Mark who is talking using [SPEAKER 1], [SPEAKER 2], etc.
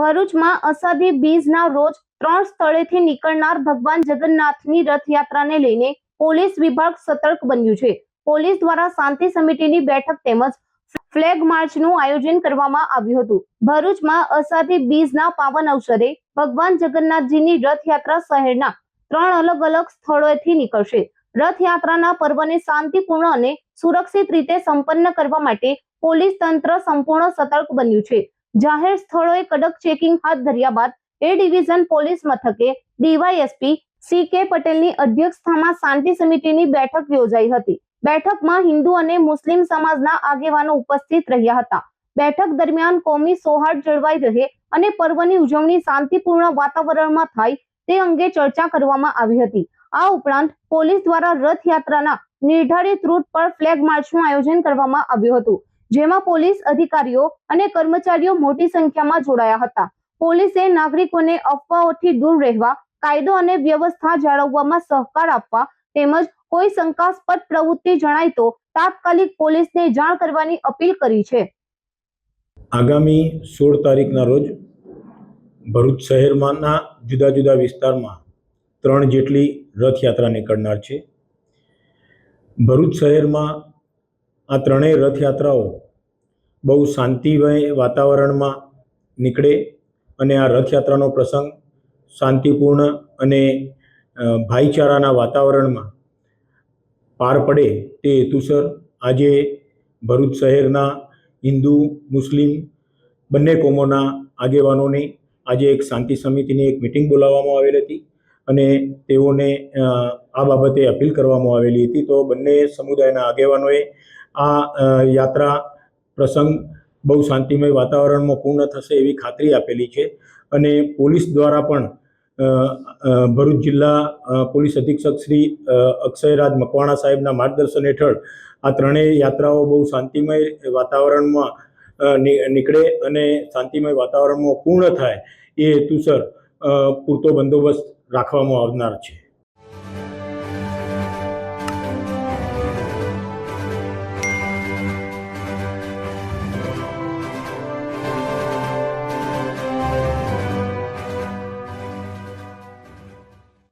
[SPEAKER 1] ભરૂચમાં અષાઢી બીજના રોજ 3 સ્થળેથી નીકળનાર ભગવાન જગન્નાથની રથયાત્રાને લઈને પોલીસ વિભાગ સતર્ક બન્યું છે। પોલીસ દ્વારા શાંતિ સમિતિની બેઠક તેમજ ફ્લેગ માર્ચનું આયોજન કરવામાં આવ્યું હતું। ભરૂચમાં અષાઢી બીજના પાવન અવસરે ભગવાન જગન્નાથજીની રથયાત્રા શહેરના 3 અલગ અલગ સ્થળોએથી નીકળશે। રથયાત્રાના પર્વને શાંતિપૂર્ણ અને સુરક્ષિત રીતે સંપન્ન કરવા માટે પોલીસ તંત્ર સંપૂર્ણ સતર્ક બન્યું છે। જાહેર સ્થળોએ કડક ચેકિંગ હાથ ધર્યા બાદ એ ડિવિઝન પોલીસ મથકે ડીવાયએસપી સી.કે. પટેલની અધ્યક્ષતામાં શાંતિ સમિતિની બેઠક યોજાઈ હતી। બેઠકમાં હિન્દુ અને મુસ્લિમ સમાજના આગેવાનો ઉપસ્થિત રહ્યા હતા। બેઠક દરમિયાન કોમી સૌહાર્દ જળવાઈ રહે અને પર્વની ઉજવણી શાંતિપૂર્ણ વાતાવરણમાં થાય તે અંગે ચર્ચા કરવામાં આવી હતી। આ ઉપરાંત પોલીસ દ્વારા રથયાત્રાના નિર્ધારિત રૂટ પર ફ્લેગ માર્ચનું આયોજન કરવામાં આવ્યું હતું, જેમાં પોલીસ અધિકારીઓ અને કર્મચારીઓ મોટી સંખ્યામાં જોડાયા હતા। પોલીસે નાગરિકોને અફવાઓથી દૂર રહેવા, કાયદો અને વ્યવસ્થા જાળવવામાં સહકાર આપવા તેમજ કોઈ શંકાસ્પદ પ્રવૃત્તિ જણાય તો તાત્કાલિક પોલીસને જાણ કરવાની અપીલ કરી છે।
[SPEAKER 2] આગામી 16 તારીખના રોજ ભરૂચ શહેરમાંના જુદા જુદા વિસ્તારમાં 3 જેટલી રથયાત્રા નીકળનાર છે। ભરૂચ શહેરમાં આ ત્રણેય રથયાત્રાઓ બહુ શાંતિમય વાતાવરણમાં નીકળે અને આ રથયાત્રાનો પ્રસંગ શાંતિપૂર્ણ અને ભાઈચારાના વાતાવરણમાં પાર પડે તે હેતુસર આજે ભરૂચ શહેરના હિન્દુ મુસ્લિમ બંને કોમોના આગેવાનોની આજે એક શાંતિ સમિતિની એક મિટિંગ બોલાવવામાં આવેલી હતી અને તેઓને આ બાબતે અપીલ કરવામાં આવેલી હતી। તો બંને સમુદાયના આગેવાનોએ આ યાત્રા પ્રસંગ બહુ શાંતિમય વાતાવરણમાં પૂર્ણ થશે એવી ખાતરી આપેલી છે અને પોલીસ દ્વારા પણ ભરૂચ જિલ્લા પોલીસ અધિક્ષક શ્રી અક્ષયરાજ મકવાણા સાહેબના માર્ગદર્શન હેઠળ આ ત્રણેય યાત્રાઓ બહુ શાંતિમય વાતાવરણમાં નીકળે અને શાંતિમય વાતાવરણમાં પૂર્ણ થાય એ હેતુસર પૂરતો બંદોબસ્ત રાખવામાં આવનાર છે।